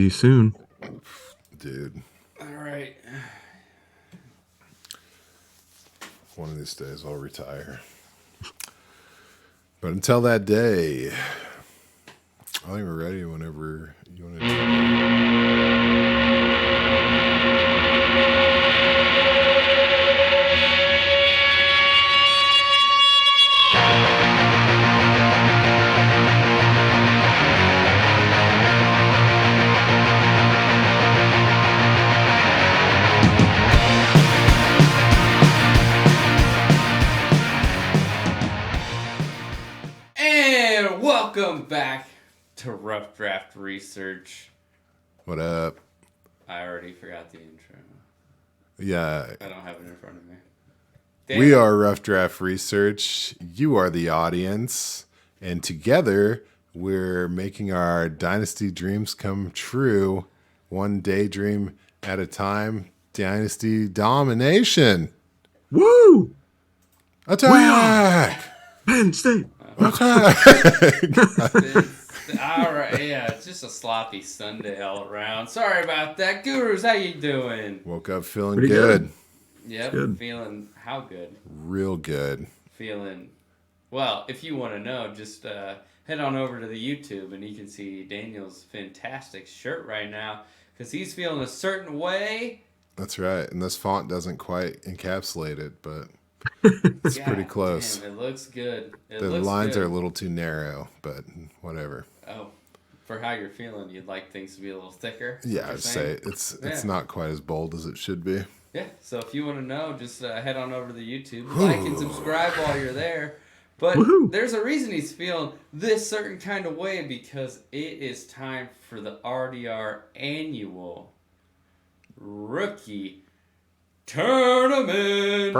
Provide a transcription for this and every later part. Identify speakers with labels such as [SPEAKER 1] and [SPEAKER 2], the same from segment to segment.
[SPEAKER 1] See you soon.
[SPEAKER 2] Dude.
[SPEAKER 3] All right.
[SPEAKER 2] One of these days I'll retire. But until that day, I think we're ready whenever you want to do it.
[SPEAKER 3] And welcome back to Rough Draft Research.
[SPEAKER 2] What up?
[SPEAKER 3] I already forgot the intro.
[SPEAKER 2] Yeah.
[SPEAKER 3] I don't have it in front of me.
[SPEAKER 2] We are Rough Draft Research. You are the audience. And together, we're making our Dynasty dreams come true. One daydream at a time. Dynasty domination.
[SPEAKER 1] Woo!
[SPEAKER 2] Attack!
[SPEAKER 1] Penn State.
[SPEAKER 2] Attack!
[SPEAKER 3] All right, yeah, it's just a sloppy Sunday all around. Sorry about that. Gurus, how you doing?
[SPEAKER 2] Woke up feeling
[SPEAKER 1] Pretty
[SPEAKER 2] good.
[SPEAKER 3] Yep,
[SPEAKER 1] good.
[SPEAKER 3] feeling how good?
[SPEAKER 2] Real good.
[SPEAKER 3] Feeling, well, if you want to know, just head on over to the YouTube and you can see Daniel's fantastic shirt right now because he's feeling a certain way.
[SPEAKER 2] That's right. And this font doesn't quite encapsulate it, but it's
[SPEAKER 3] God
[SPEAKER 2] pretty close.
[SPEAKER 3] Damn, it looks good.
[SPEAKER 2] The lines are a little too narrow, but whatever.
[SPEAKER 3] Oh, for how you're feeling, you'd like things to be a little thicker?
[SPEAKER 2] Yeah, I'd say it's not quite as bold as it should be.
[SPEAKER 3] Yeah, so if you want to know, just head on over to the YouTube, like and subscribe while you're there. But
[SPEAKER 1] Woohoo.
[SPEAKER 3] there's a reason he's feeling this certain kind of way because it is time for the RDR annual rookie tournament.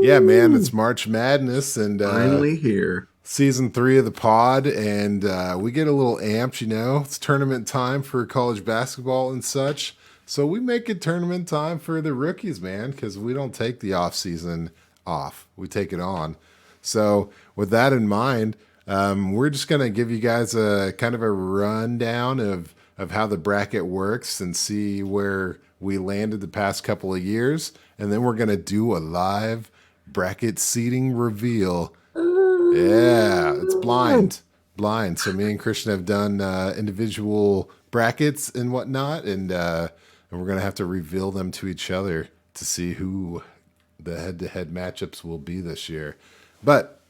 [SPEAKER 2] Yeah, man, it's March Madness and
[SPEAKER 1] Finally here.
[SPEAKER 2] season 3 of the pod, and we get a little amped, you know. It's tournament time for college basketball and such. So we make it tournament time for the rookies, man, because we don't take the off season off. We take it on. So with that in mind, we're just going to give you guys a kind of a rundown of how the bracket works and see where we landed the past couple of years. And then we're going to do a live bracket seating reveal. Yeah, it's blind. So me and Christian have done individual brackets and whatnot, and we're going to have to reveal them to each other to see who the head-to-head matchups will be this year. But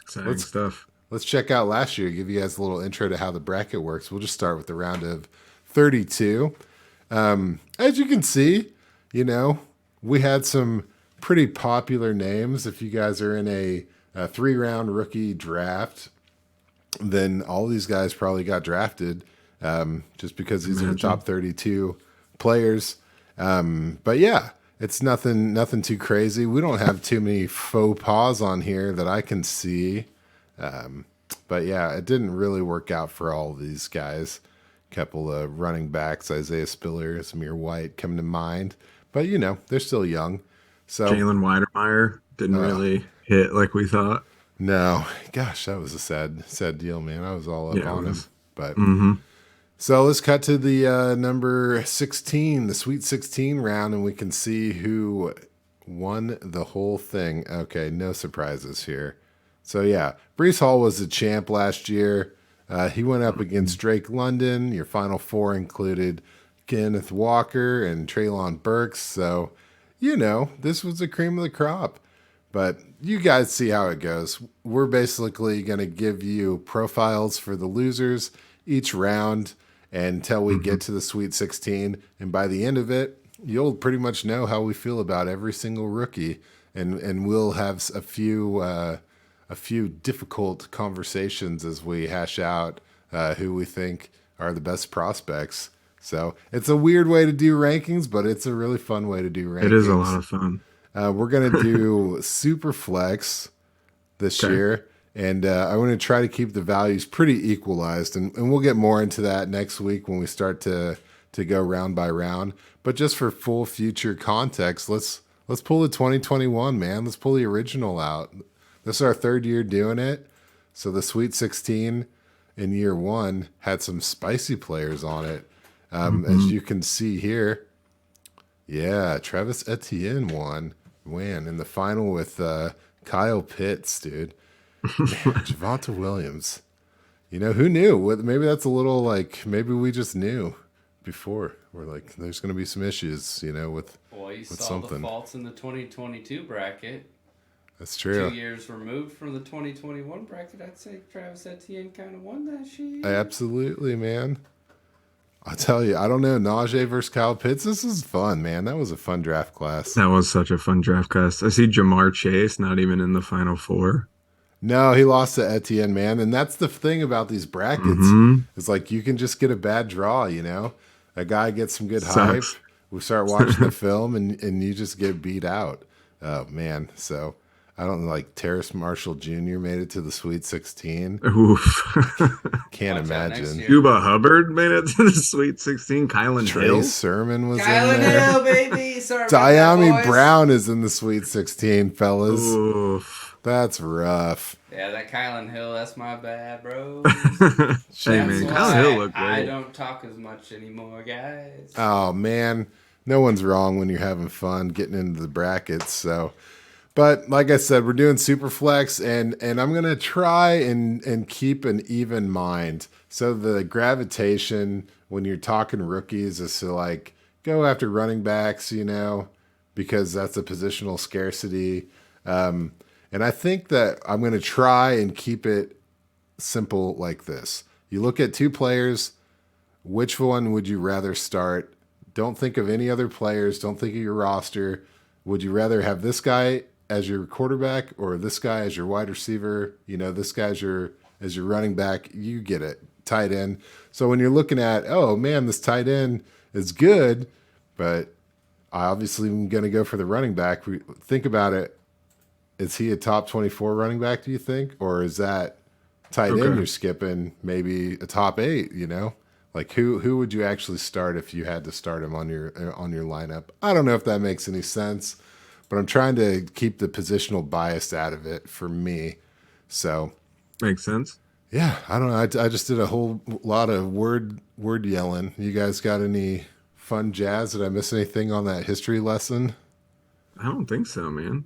[SPEAKER 1] Exciting stuff.
[SPEAKER 2] let's check out last year, give you guys a little intro to how the bracket works. We'll just start with the round of 32. As you can see, you know, we had some pretty popular names. If you guys are in a 3-round rookie draft, then all these guys probably got drafted just because these are the top 32 players. But yeah, it's nothing too crazy. We don't have too many faux pas on here that I can see. But yeah, it didn't really work out for all of these guys. Couple of running backs, Isaiah Spiller, Samir White come to mind. But you know, they're still young. So
[SPEAKER 1] Jalen Weidermeyer didn't really hit like we thought.
[SPEAKER 2] no, gosh, that was a sad deal, man. I was all up
[SPEAKER 1] Yeah, it
[SPEAKER 2] on him.
[SPEAKER 1] was.
[SPEAKER 2] But so let's cut to the number 16, the Sweet 16 round, and we can see who won the whole thing. Okay, no surprises here. So yeah, Brees Hall was the champ last year. He went up against Drake London. Your final 4 included Kenneth Walker and Treylon Burks. So, you know, this was the cream of the crop. But you guys see how it goes. We're basically going to give you profiles for the losers each round until we get to the Sweet 16. And by the end of it, you'll pretty much know how we feel about every single rookie. And we'll have a few difficult conversations as we hash out who we think are the best prospects. So it's a weird way to do rankings, but it's a really fun way to do rankings.
[SPEAKER 1] It is a lot of fun.
[SPEAKER 2] We're going to do super flex this year, and I want to try to keep the values pretty equalized, and we'll get more into that next week when we start to go round by round. But just for full future context, let's pull the 2021, man. Let's pull the original out. This is our 3rd year doing it. So the Sweet 16 in year one had some spicy players on it. As
[SPEAKER 1] Mm-hmm.
[SPEAKER 2] you can see here. Yeah, Travis Etienne won. Man, in the final with Kyle Pitts, dude. Man, Javonte Williams. You know, who knew? Maybe that's a little like, maybe we just knew before. We're like, there's going to be some issues, you know, with
[SPEAKER 3] Well, you saw
[SPEAKER 2] something.
[SPEAKER 3] the faults in the 2022 bracket.
[SPEAKER 2] That's true.
[SPEAKER 3] 2 years removed from the 2021 bracket, I'd say Travis Etienne kind of won that shit.
[SPEAKER 2] Absolutely, man. I tell you, I don't know. Najee versus Kyle Pitts. This is fun, man. That was a fun draft class.
[SPEAKER 1] That was such a fun draft class. I see Jamar Chase not even in the final four.
[SPEAKER 2] No, he lost to Etienne, man. And that's the thing about these brackets.
[SPEAKER 1] Mm-hmm.
[SPEAKER 2] It's like you can just get a bad draw, you know? A guy gets some good
[SPEAKER 1] Sucks.
[SPEAKER 2] hype. We start watching the film and you just get beat out. Oh, man. So I don't like Terrace Marshall Jr. made it to the Sweet 16.
[SPEAKER 1] Oof.
[SPEAKER 2] Can't
[SPEAKER 3] Watch out next
[SPEAKER 2] imagine.
[SPEAKER 3] year.
[SPEAKER 1] Cuba Hubbard made it to the Sweet 16. Kylan
[SPEAKER 2] Trey
[SPEAKER 1] Hill.
[SPEAKER 2] Sermon was in
[SPEAKER 3] Kylan
[SPEAKER 2] there.
[SPEAKER 3] Hill, baby. Sorry about that,
[SPEAKER 2] Diami
[SPEAKER 3] boys.
[SPEAKER 2] Brown is in the Sweet 16, fellas.
[SPEAKER 1] Oof.
[SPEAKER 2] That's rough.
[SPEAKER 3] Yeah, that Kylan Hill, that's my bad, bro.
[SPEAKER 1] Hey,
[SPEAKER 3] That's
[SPEAKER 1] man.
[SPEAKER 3] why
[SPEAKER 1] Kylan Hill looked
[SPEAKER 3] I
[SPEAKER 1] great.
[SPEAKER 3] don't talk as much anymore, guys.
[SPEAKER 2] Oh, man. No one's wrong when you're having fun getting into the brackets. So, but like I said, we're doing Superflex, and I'm going to try and keep an even mind. So the gravitation when you're talking rookies is to like go after running backs, you know, because that's a positional scarcity. And I think that I'm going to try and keep it simple like this. You look at two players, which one would you rather start? Don't think of any other players. Don't think of your roster. Would you rather have this guy as your quarterback or this guy as your wide receiver? You know, this guy as your running back. You get it. Tight end. So when you're looking at, oh man, this tight end is good, but I obviously am going to go for the running back. Think about it. Is he a top 24 running back, do you think? Or is that tight end
[SPEAKER 1] Okay.
[SPEAKER 2] you're skipping maybe a top 8, you know? Like who would you actually start if you had to start him on your lineup? I don't know if that makes any sense, but I'm trying to keep the positional bias out of it for me. So,
[SPEAKER 1] Makes sense.
[SPEAKER 2] yeah, I don't know. I just did a whole lot of word yelling. You guys got any fun jazz? Did I miss anything on that history lesson?
[SPEAKER 1] I don't think so, man.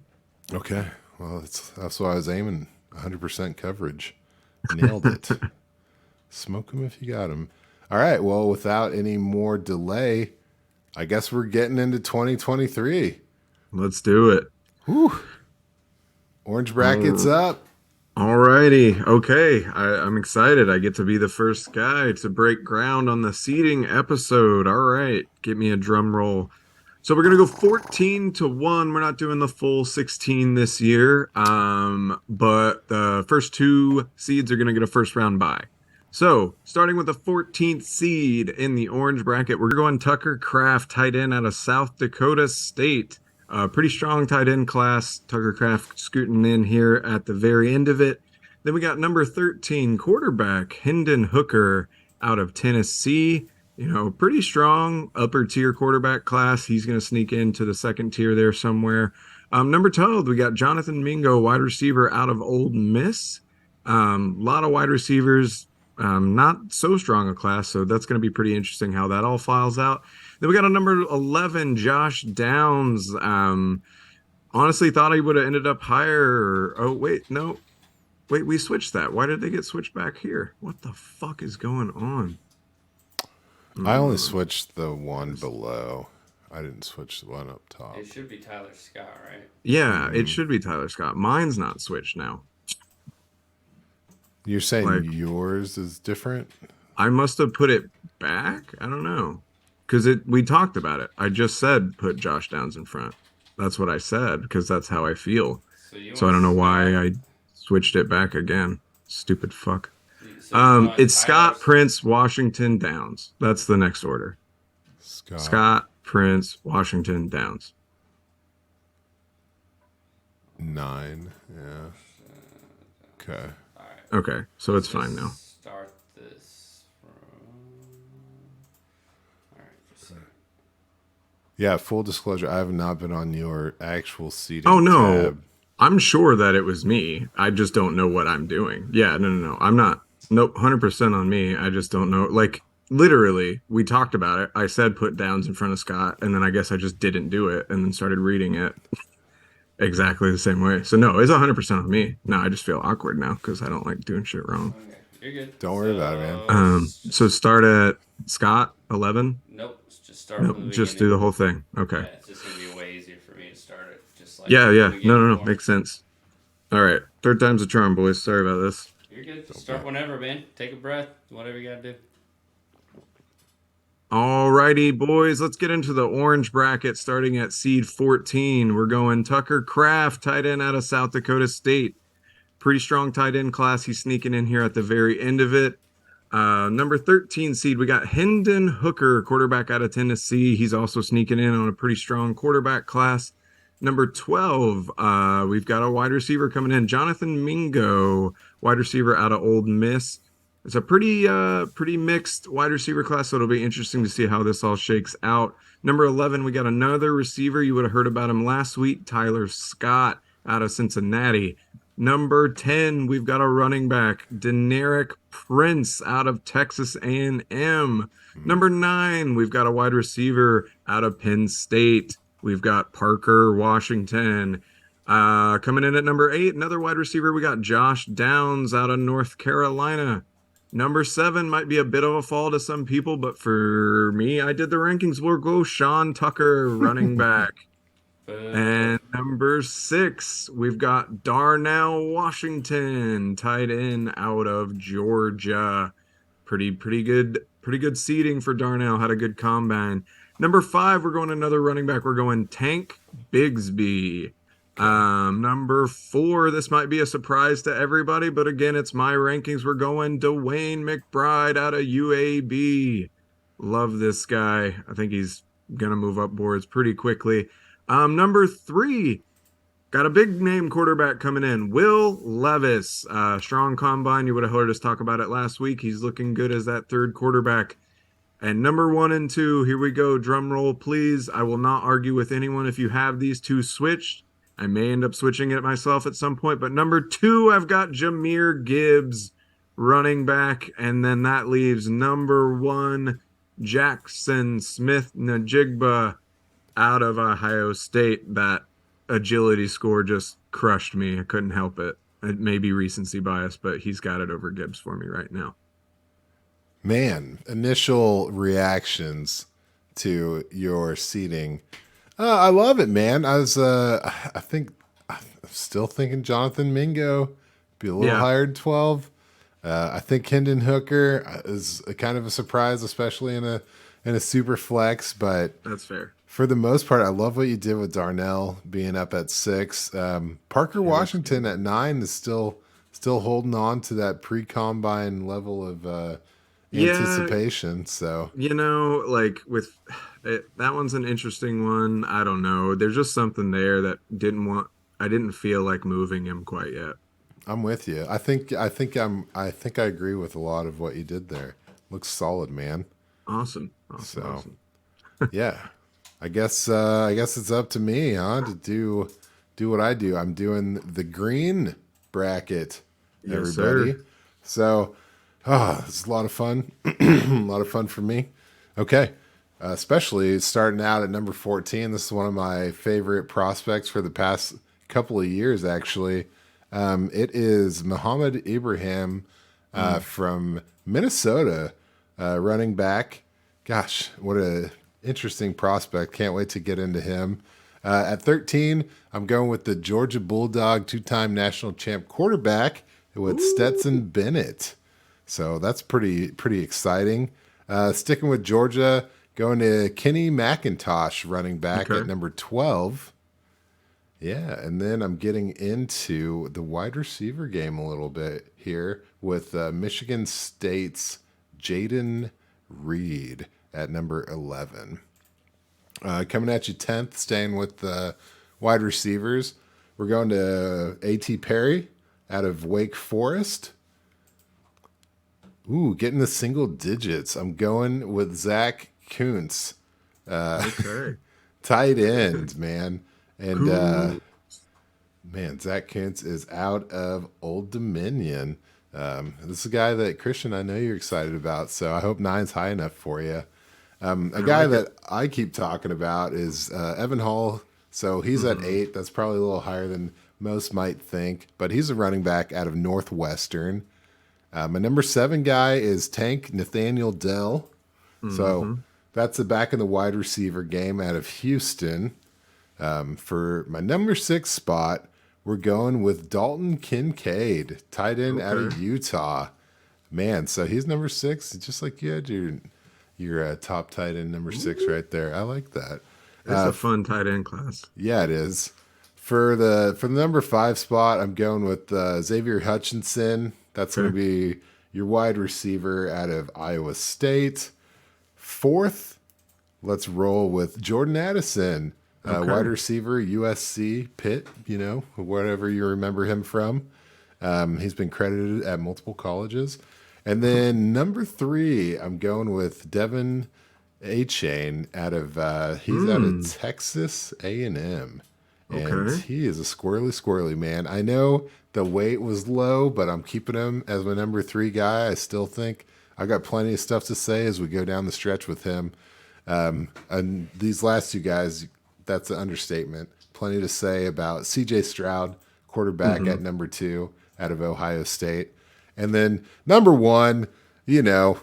[SPEAKER 2] Okay. Well, that's why I was aiming 100% coverage. Nailed it. Smoke them if you got them. All right. Well, without any more delay, I guess we're getting into 2023.
[SPEAKER 1] Let's do it.
[SPEAKER 2] Whew. Orange brackets up.
[SPEAKER 1] Alrighty. Okay. I'm excited. I get to be the first guy to break ground on the seeding episode. All right. Give me a drum roll. So we're going to go 14-1. We're not doing the full 16 this year. But the first two seeds are going to get a first round bye. So starting with the 14th seed in the orange bracket, we're going Tucker Kraft, tight end out of South Dakota State. Pretty strong tight end class. Tucker Kraft scooting in here at the very end of it. Then we got number 13, quarterback Hendon Hooker out of Tennessee. You know, pretty strong upper tier quarterback class. He's going to sneak into the second tier there somewhere. Number 12, we got Jonathan Mingo, wide receiver out of Ole Miss. A lot of wide receivers, not so strong a class, so that's going to be pretty interesting how that all files out. Then we got a number 11, Josh Downs. Honestly, thought he would have ended up higher. Oh, wait, no. Wait, we switched that. Why did they get switched back here? What the fuck is going on?
[SPEAKER 2] I only switched the one below. I didn't switch the one up top.
[SPEAKER 3] It should be Tyler Scott, right?
[SPEAKER 1] Yeah, it should be Tyler Scott. Mine's not switched now.
[SPEAKER 2] You're saying
[SPEAKER 1] Like-
[SPEAKER 2] yours is different?
[SPEAKER 1] I must have put it back. I don't know. Because we talked about it. I just said put Josh Downs in front. That's what I said because that's how I feel. So I don't know why I switched it back again. Stupid fuck. It's Scott, Prince, Washington, Downs. That's the next order. Scott, Prince, Washington, Downs.
[SPEAKER 2] 9. Yeah. Okay.
[SPEAKER 1] Okay, so it's fine now.
[SPEAKER 3] Start this from. All right, just a second.
[SPEAKER 2] Yeah, full disclosure, I have not been on your actual seating
[SPEAKER 1] Oh, no.
[SPEAKER 2] tab.
[SPEAKER 1] I'm sure that it was me. I just don't know what I'm doing. Yeah, no. I'm not. Nope, 100% on me. I just don't know. Like, literally, we talked about it. I said put downs in front of Scott, and then I guess I just didn't do it and then started reading it exactly the same way. So, no, it's 100% on me. No, I just feel awkward now because I don't like doing shit wrong.
[SPEAKER 3] Okay, you're good.
[SPEAKER 2] Don't worry about it, man.
[SPEAKER 1] So start at Scott, 11.
[SPEAKER 3] Nope, just start
[SPEAKER 1] Nope,
[SPEAKER 3] from the
[SPEAKER 1] just do
[SPEAKER 3] beginning.
[SPEAKER 1] the whole thing. Okay.
[SPEAKER 3] Yeah, it's just gonna be way easier for me to start it just like
[SPEAKER 1] Yeah,
[SPEAKER 3] from the
[SPEAKER 1] yeah. No,
[SPEAKER 3] beginning
[SPEAKER 1] no, no.
[SPEAKER 3] for him.
[SPEAKER 1] Makes sense. All right. Third time's a charm, boys. Sorry about this.
[SPEAKER 3] You're good. Just start whenever, man. Take a breath. Whatever you gotta do.
[SPEAKER 1] All righty, boys. Let's get into the orange bracket starting at seed 14. We're going Tucker Kraft, tight end out of South Dakota State. Pretty strong tight end class. He's sneaking in here at the very end of it. Number 13 seed, we got Hendon Hooker, quarterback out of Tennessee. He's also sneaking in on a pretty strong quarterback class. Number 12, we've got a wide receiver coming in, Jonathan Mingo, wide receiver out of Ole Miss. It's a pretty mixed wide receiver class, so it'll be interesting to see how this all shakes out. Number 11, we got another receiver. You would have heard about him last week, Tyler Scott out of Cincinnati. Number 10, we've got a running back, Deneric Prince out of Texas A&M. Number 9, we've got a wide receiver out of Penn State. We've got Parker Washington. Coming in at number 8, another wide receiver, we got Josh Downs out of North Carolina. Number 7 might be a bit of a fall to some people, but for me, I did the rankings. We'll go Sean Tucker, running back. And number 6, we've got Darnell Washington, tight end out of Georgia. Pretty good seeding for Darnell. Had a good combine. Number 5, we're going another running back. We're going Tank Bigsby. Number 4, this might be a surprise to everybody, but again, it's my rankings. We're going Dwayne McBride out of UAB. Love this guy. I think he's gonna move up boards pretty quickly. Number 3, got a big name quarterback coming in, Will Levis. Strong combine. You would have heard us talk about it last week. He's looking good as that third quarterback. And number 1 and 2, here we go. Drum roll, please. I will not argue with anyone if you have these two switched. I may end up switching it myself at some point. But number 2, I've got Jahmyr Gibbs, running back. And then that leaves number 1, Jackson Smith-Njigba out of Ohio State. That agility score just crushed me. I couldn't help it. It may be recency bias, but he's got it over Gibbs for me right now.
[SPEAKER 2] Man, initial reactions to your seating. I love it, man. I'm still thinking Jonathan Mingo be a little higher than 12. I think Hendon Hooker is a kind of a surprise, especially in a super flex. But
[SPEAKER 1] that's fair.
[SPEAKER 2] For the most part, I love what you did with Darnell being up at 6. Parker Washington at 9 is still holding on to that pre-combine level of anticipation. So
[SPEAKER 1] like with it, that one's an interesting one. I don't know. There's just something there that I didn't feel like moving him quite yet.
[SPEAKER 2] I'm with you. I think I agree with a lot of what you did there. Looks solid, man.
[SPEAKER 1] Awesome.
[SPEAKER 2] Yeah. I guess it's up to me, huh, to do what I do. I'm doing the green bracket, everybody.
[SPEAKER 1] Yes,
[SPEAKER 2] so, it's a lot of fun. A lot of fun for me. Okay. Especially starting out at number 14. This is one of my favorite prospects for the past couple of years, actually. It is Muhammad Ibrahim from Minnesota, running back. Gosh, what a interesting prospect. Can't wait to get into him. At 13, I'm going with the Georgia Bulldog, 2-time national champ quarterback with Stetson Bennett. So that's pretty exciting. Sticking with Georgia, going to Kenny McIntosh, running back at number 12. Yeah, and then I'm getting into the wide receiver game a little bit here with Michigan State's Jaden Reed at number 11. Coming at you 10th, staying with the wide receivers, we're going to A.T. Perry out of Wake Forest. Ooh, getting the single digits. I'm going with Zach Kuntz. Tight end, man. And, man, Zach Kuntz is out of Old Dominion. This is a guy that, Christian, I know you're excited about, so I hope nine's high enough for you. A
[SPEAKER 1] I
[SPEAKER 2] guy
[SPEAKER 1] like it.
[SPEAKER 2] that I keep talking about is Evan Hall. So he's at
[SPEAKER 1] Mhm.
[SPEAKER 2] 8. That's probably a little higher than most might think, but he's a running back out of Northwestern. My number 7 guy is Tank Nathaniel Dell. So
[SPEAKER 1] Mhm.
[SPEAKER 2] that's the back in the wide receiver game out of Houston. For my number 6 spot, we're going with Dalton Kincaid, tight end out
[SPEAKER 1] Okay.
[SPEAKER 2] of Utah. Man, so he's number 6, just like you had your top tight end number 6
[SPEAKER 1] Ooh,
[SPEAKER 2] right there. I like that.
[SPEAKER 1] it's a fun tight end class.
[SPEAKER 2] Yeah, it is. For the number 5 spot, I'm going with Xavier Hutchinson. That's going to
[SPEAKER 1] Okay.
[SPEAKER 2] be your wide receiver out of Iowa State. Fourth, let's roll with Jordan Addison, wide
[SPEAKER 1] Okay.
[SPEAKER 2] receiver, USC, Pitt, whatever you remember him from. He's been credited at multiple colleges. And then number 3, I'm going with Devin A. Chain he's out of
[SPEAKER 1] Hmm.
[SPEAKER 2] Texas A&M. And
[SPEAKER 1] Okay.
[SPEAKER 2] he is a squirrely man. I know the weight was low, but I'm keeping him as my number 3 guy. I still think I got plenty of stuff to say as we go down the stretch with him. And these last 2 guys, that's an understatement. Plenty to say about CJ Stroud, quarterback
[SPEAKER 1] Hmm.
[SPEAKER 2] at number 2 out of Ohio State. And then number 1, you know,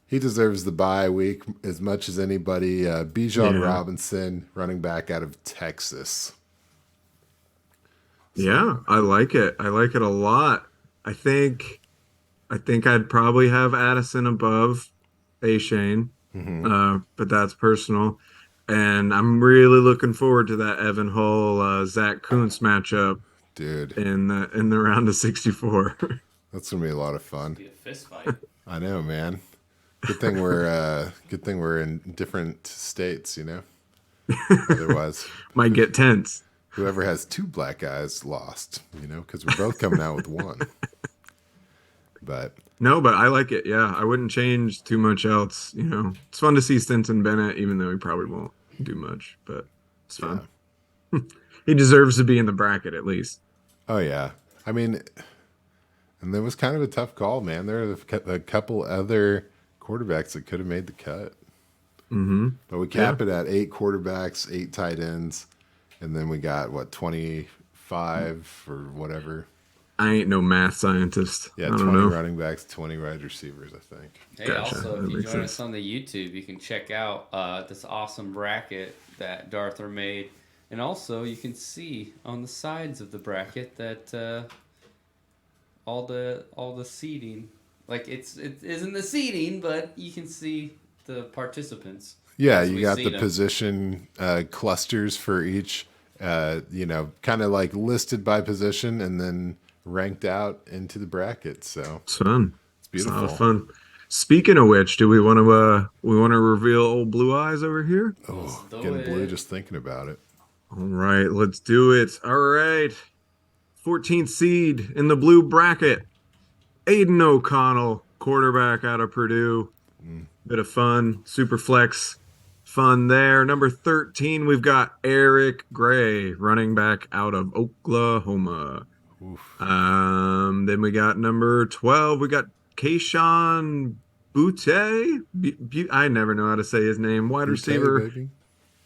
[SPEAKER 2] he deserves the bye week as much as anybody. Bijan
[SPEAKER 1] Yeah.
[SPEAKER 2] Robinson, running back out of Texas.
[SPEAKER 1] Yeah.
[SPEAKER 2] So,
[SPEAKER 1] I like it. I like it a lot. I think I think I'd probably have Addison above A Shane,
[SPEAKER 2] mhm,
[SPEAKER 1] but that's personal. And I'm really looking forward to that Evan Hull Zach Kuntz matchup
[SPEAKER 2] dude,
[SPEAKER 1] in the round of 64.
[SPEAKER 2] that's gonna be a lot of
[SPEAKER 3] It's
[SPEAKER 2] fun.
[SPEAKER 3] be a fist fight.
[SPEAKER 2] I know, man. Good thing we're in different states. Otherwise,
[SPEAKER 1] Might get tense.
[SPEAKER 2] whoever has 2 black eyes lost. Because we're both coming out with one. But
[SPEAKER 1] No, but I like it. Yeah, I wouldn't change too much else. It's fun to see Stinson Bennett, even though he probably won't do much, but it's
[SPEAKER 2] yeah,
[SPEAKER 1] fun. He deserves to be in the bracket at least.
[SPEAKER 2] oh yeah. I mean, and there was kind of a tough call, man. There are a couple other quarterbacks that could have made the cut,
[SPEAKER 1] Hmm.
[SPEAKER 2] but we
[SPEAKER 1] Yeah,
[SPEAKER 2] cap it at 8 quarterbacks, 8 tight ends, and then we got what 25 or whatever.
[SPEAKER 1] I ain't no math scientist. I
[SPEAKER 2] Yeah,
[SPEAKER 1] don't
[SPEAKER 2] 20
[SPEAKER 1] know.
[SPEAKER 2] running backs, 20 wide receivers, I think.
[SPEAKER 3] Hey,
[SPEAKER 1] Gotcha.
[SPEAKER 3] also,
[SPEAKER 1] That
[SPEAKER 3] if you
[SPEAKER 1] makes
[SPEAKER 3] join us
[SPEAKER 1] sense.
[SPEAKER 3] on the YouTube, you can check out this awesome bracket that Darther made. And also, you can see on the sides of the bracket that all the seating, like it isn't the seating, but you can see the participants
[SPEAKER 2] Yeah,
[SPEAKER 3] as
[SPEAKER 2] you
[SPEAKER 3] we
[SPEAKER 2] got
[SPEAKER 3] see
[SPEAKER 2] the
[SPEAKER 3] them.
[SPEAKER 2] position clusters for each, kind of like listed by position and then ranked out into the bracket. So
[SPEAKER 1] It's fun.
[SPEAKER 2] it's
[SPEAKER 1] It's a lot of
[SPEAKER 2] beautiful.
[SPEAKER 1] fun. Speaking of which, do we want to reveal old Blue Eyes over here?
[SPEAKER 3] Let's
[SPEAKER 2] Oh,
[SPEAKER 3] do
[SPEAKER 2] getting blue
[SPEAKER 3] it.
[SPEAKER 2] just thinking about it.
[SPEAKER 1] All right, let's do it. All right. 14th seed in the blue bracket. Aiden O'Connell, quarterback out of Purdue.
[SPEAKER 2] Mm,
[SPEAKER 1] Bit of fun, super flex fun there. Number 13, we've got Eric Gray, running back out of Oklahoma.
[SPEAKER 2] oof.
[SPEAKER 1] Then we got number 12, we got Kayshawn Butte. I never know how to say his name. Wide
[SPEAKER 2] Butte,
[SPEAKER 1] receiver
[SPEAKER 2] baby.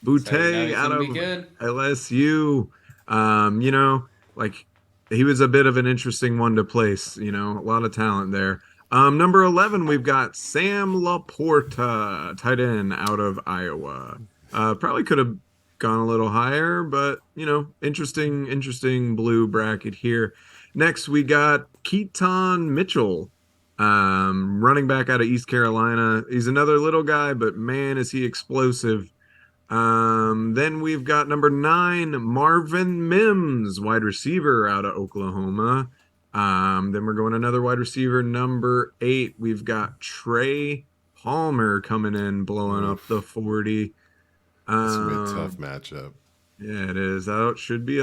[SPEAKER 3] That's how you know
[SPEAKER 1] Butte
[SPEAKER 3] he's
[SPEAKER 1] out
[SPEAKER 3] gonna be
[SPEAKER 1] of
[SPEAKER 3] good.
[SPEAKER 1] LSU. Like he was a bit of an interesting one to place, a lot of talent there. Number 11, we've got Sam Laporta, tight end out of Iowa. Probably could have gone a little higher, but interesting blue bracket here. Next, we got Keaton Mitchell, running back out of East Carolina. He's another little guy, but man, is he explosive. Then we've got number 9, Marvin Mims, wide receiver out of Oklahoma. Then we're going another wide receiver, number 8. We've got Trey Palmer coming in, blowing up the
[SPEAKER 2] Oof.
[SPEAKER 1] 40.
[SPEAKER 2] That's gonna be a tough
[SPEAKER 1] Um,
[SPEAKER 2] matchup.
[SPEAKER 1] yeah, it is. That should be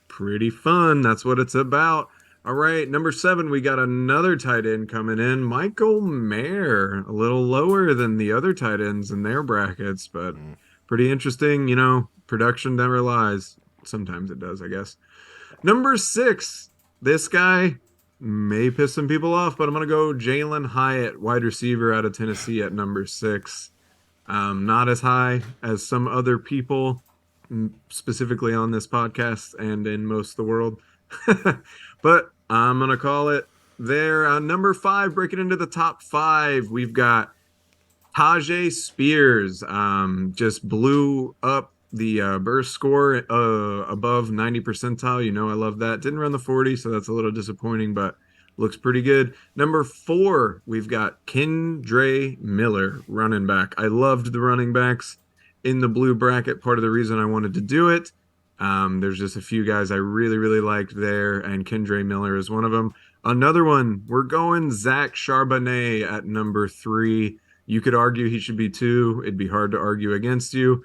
[SPEAKER 1] pretty fun. That's what it's about. All right, number 7, we got another tight end coming in, Michael Mayer, a little lower than the other tight ends in their brackets, but
[SPEAKER 2] Mm.
[SPEAKER 1] pretty interesting. Production never lies. Sometimes it does, I guess. Number 6, this guy, may piss some people off, but I'm going to go Jalen Hyatt, wide receiver out of Tennessee at number 6. Not as high as some other people, specifically on this podcast and in most of the world. But I'm going to call it there. Number 5, breaking into the top 5, we've got Tajay Spears. Just blew up the burst score above 90 percentile. You know, I love that. Didn't run the 40, so that's a little disappointing, but looks pretty good. Number 4, we've got Kendre Miller, running back. I loved the running backs in the blue bracket. Part of the reason I wanted to do it. There's just a few guys I really, really liked there, and Kendre Miller is one of them. Another one, we're going Zach Charbonnet at number 3. You could argue he should be 2. It'd be hard to argue against you.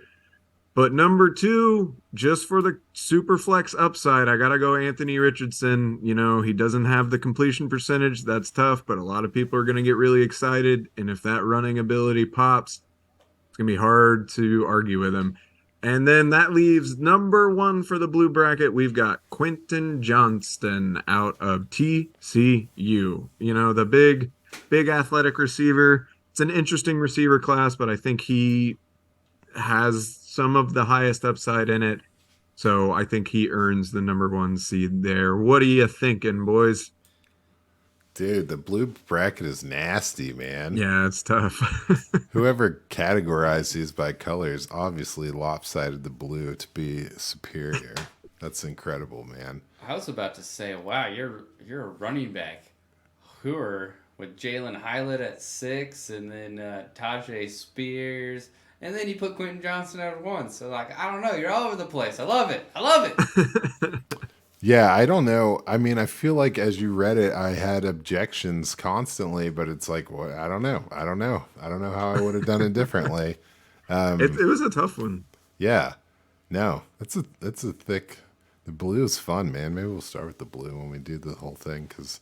[SPEAKER 1] But number 2, just for the super flex upside, I got to go Anthony Richardson. You know, he doesn't have the completion percentage. That's tough, but a lot of people are going to get really excited. And if that running ability pops, it's going to be hard to argue with him. And then that leaves number 1 for the blue bracket. We've got Quentin Johnston out of TCU. You know, the big athletic receiver. It's an interesting receiver class, but I think he has some of the highest upside in it. So I think he earns the number 1 seed there. What are you thinking, boys?
[SPEAKER 2] Dude, the blue bracket is nasty, man.
[SPEAKER 1] Yeah, it's tough.
[SPEAKER 2] Whoever categorized these by colors obviously lopsided the blue to be superior. That's incredible, man.
[SPEAKER 3] I was about to say, wow, you're a running back. Who are with Jalen Hyatt at 6, and then Tajay Spears, and then you put Quentin Johnston at 1. So, like, I don't know. You're all over the place. I love it. I love it.
[SPEAKER 2] Yeah, I don't know. I mean, I feel like as you read it, I had objections constantly, but it's like, what? I don't know. I don't know how I would have done it differently.
[SPEAKER 1] It was a tough one.
[SPEAKER 2] Yeah. No, it's a thick. The blue is fun, man. Maybe we'll start with the blue when we do the whole thing, because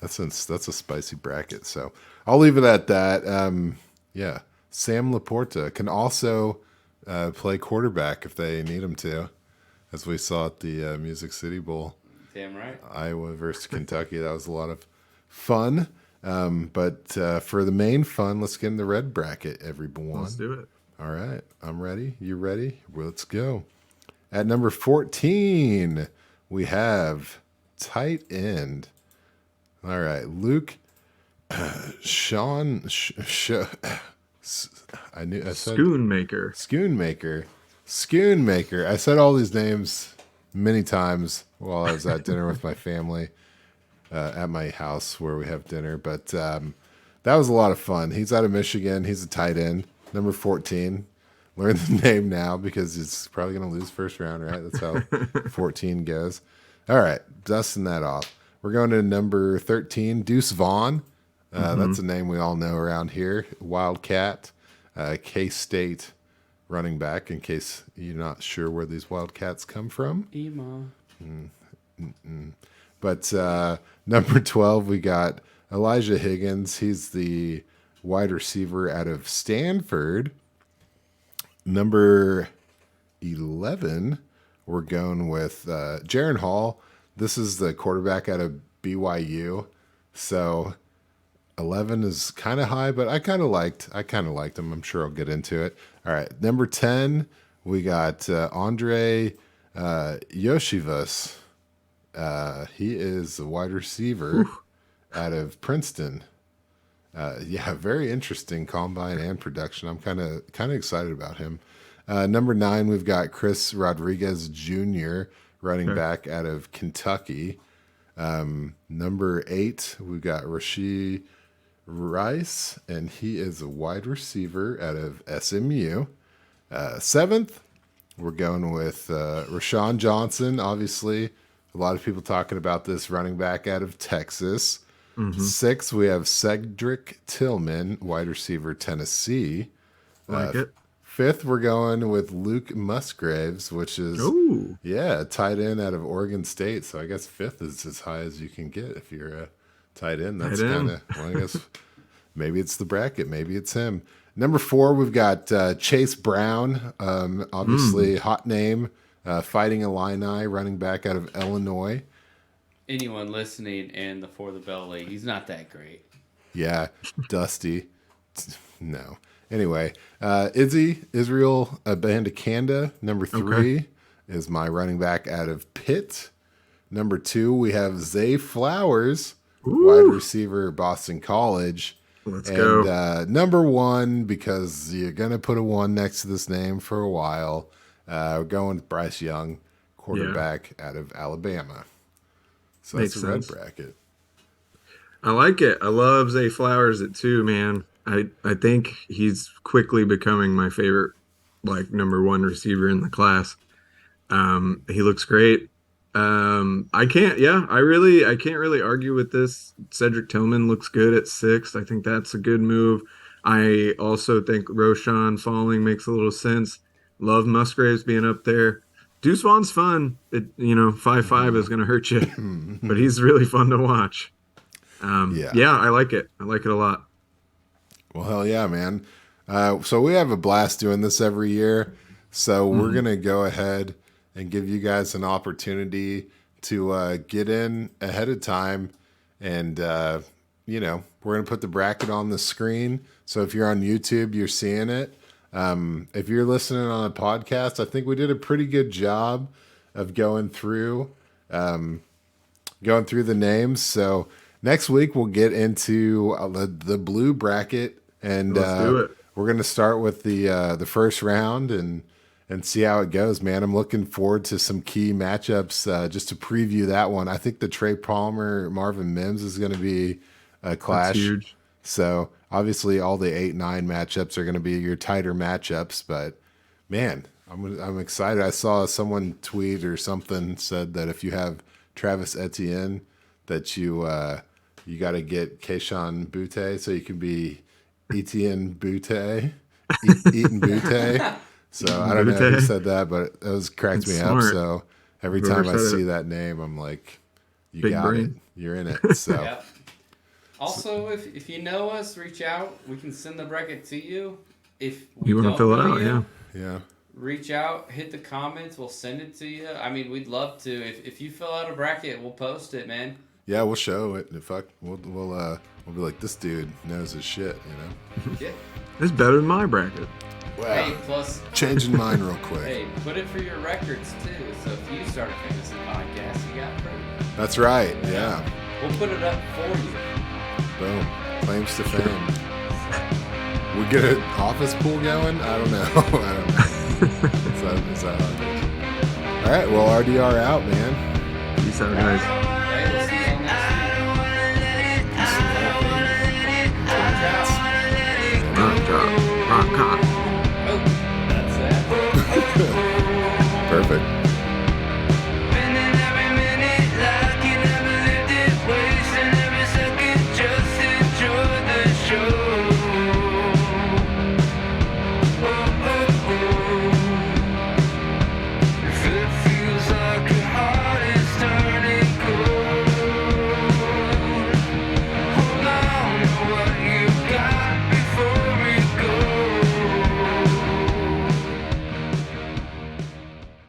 [SPEAKER 2] that's a spicy bracket. So I'll leave it at that. Yeah. Sam Laporta can also play quarterback if they need him to, as we saw at the Music City Bowl.
[SPEAKER 3] Damn right.
[SPEAKER 2] Iowa versus Kentucky. That was a lot of fun. But for the main fun, let's get in the red bracket, everyone.
[SPEAKER 1] Let's do it.
[SPEAKER 2] All right. I'm ready. You ready? Well, let's go. At number 14, we have tight end. All right. Luke Sean. I said Schoonmaker. I said all these names many times while I was at dinner with my family at my house where we have dinner. But that was a lot of fun. He's out of Michigan. He's a tight end, number 14. Learn the name now because it's probably going to lose first round, right? That's how 14 goes. All right, dusting that off. We're going to number 13, Deuce Vaughn. That's a name we all know around here. Wildcat, K-State running back, in case you're not sure where these Wildcats come from.
[SPEAKER 3] Emo.
[SPEAKER 2] But number 12, we got Elijah Higgins. He's the wide receiver out of Stanford. Number 11, we're going with Jaron Hall. This is the quarterback out of BYU. So 11 is kind of high, but I kind of liked him. I'm sure I'll get into it. All right, number 10, we got Andre Yoshivas. He is a wide receiver out of Princeton. Yeah, very interesting combine and production. I'm kind of excited about him. Number 9, we've got Chris Rodriguez Jr., running back out of Kentucky. Number 8, we've got Rashee Rice, and he is a wide receiver out of SMU. 7th, we're going with Rashawn Johnson. Obviously, a lot of people talking about this running back out of Texas. 6th, we have Cedric Tillman, wide receiver, Tennessee.
[SPEAKER 1] Like it.
[SPEAKER 2] 5th, we're going with Luke Musgraves, which is tight end out of Oregon State. So I guess 5th is as high as you can get if you're a tight end. That's kind of, well, I guess maybe it's the bracket, maybe it's him. Number 4, we've got Chase Brown, obviously hot name, Fighting Illini, running back out of Illinois.
[SPEAKER 3] anyone listening in the For the Bell League. He's not that great.
[SPEAKER 2] Yeah, Dusty. No. Anyway, Israel Abandakanda, number 3, is my running back out of Pitt. Number 2, we have Zay Flowers, wide receiver, Boston College.
[SPEAKER 1] Let's go.
[SPEAKER 2] Number 1, because you're going to put a 1 next to this name for a while, we're going with Bryce Young, quarterback out of Alabama. So
[SPEAKER 1] Makes
[SPEAKER 2] that's a red
[SPEAKER 1] sense.
[SPEAKER 2] bracket.
[SPEAKER 1] I like it. I love Zay Flowers at 2, man. I think he's quickly becoming my favorite, like, number 1 receiver in the class. He looks great. I can't really argue with this. Cedric Tillman looks good at 6. I think that's a good move. I also think Roshan falling makes a little sense. Love Musgraves being up there. Deuce Vaughn's fun. 5'5" is going to hurt you, but he's really fun to watch. Yeah, I like it. I like it a lot.
[SPEAKER 2] Well, hell yeah, man. So we have a blast doing this every year. So we're going to go ahead and give you guys an opportunity to get in ahead of time. And, we're going to put the bracket on the screen. So if you're on YouTube, you're seeing it. If you're listening on a podcast, I think we did a pretty good job of going through the names. So next week we'll get into the blue bracket, and
[SPEAKER 1] Let's do it.
[SPEAKER 2] we're going to start with the first round and see how it goes, man. I'm looking forward to some key matchups just to preview that one. I think the Trey Palmer Marvin Mims is going to be a clash.
[SPEAKER 1] That's huge.
[SPEAKER 2] So obviously all the 8-9 matchups are going to be your tighter matchups, but man, I'm excited. I saw someone tweet or something said that if you have Travis Etienne, that you got to get Keyshawn Butte so you can be Etienne Butte, Eaton Butte. So I don't know who said that, but it was cracked me up. So every time I see that name, I'm like, you
[SPEAKER 1] Big
[SPEAKER 2] got
[SPEAKER 1] brain.
[SPEAKER 2] it. You're in it. So.
[SPEAKER 3] Yep. Also, if you know us, reach out. We can send the bracket to you. If
[SPEAKER 1] You want to fill it out? Yeah.
[SPEAKER 2] Yeah.
[SPEAKER 3] Reach out, hit the comments. We'll send it to you. I mean, we'd love to. If you fill out a bracket, we'll post it, man.
[SPEAKER 2] Yeah, we'll show it. Fuck, we'll be like, this dude knows his shit,
[SPEAKER 3] Yeah.
[SPEAKER 1] It's better than my bracket.
[SPEAKER 2] Wow.
[SPEAKER 3] Hey, plus,
[SPEAKER 2] Changing mine real quick.
[SPEAKER 3] hey, put it for your records too. So if you start a fantasy podcast, you got proof.
[SPEAKER 2] That's right. Yeah.
[SPEAKER 3] We'll put it up for you.
[SPEAKER 2] Boom. Claims to fame. We get an office pool going? I don't know. I don't know. Is that how it is? All right. Well, RDR out, man.
[SPEAKER 1] Peace out, guys.
[SPEAKER 3] Hey, we'll see you next week.
[SPEAKER 1] Rock, rock, rock, rock.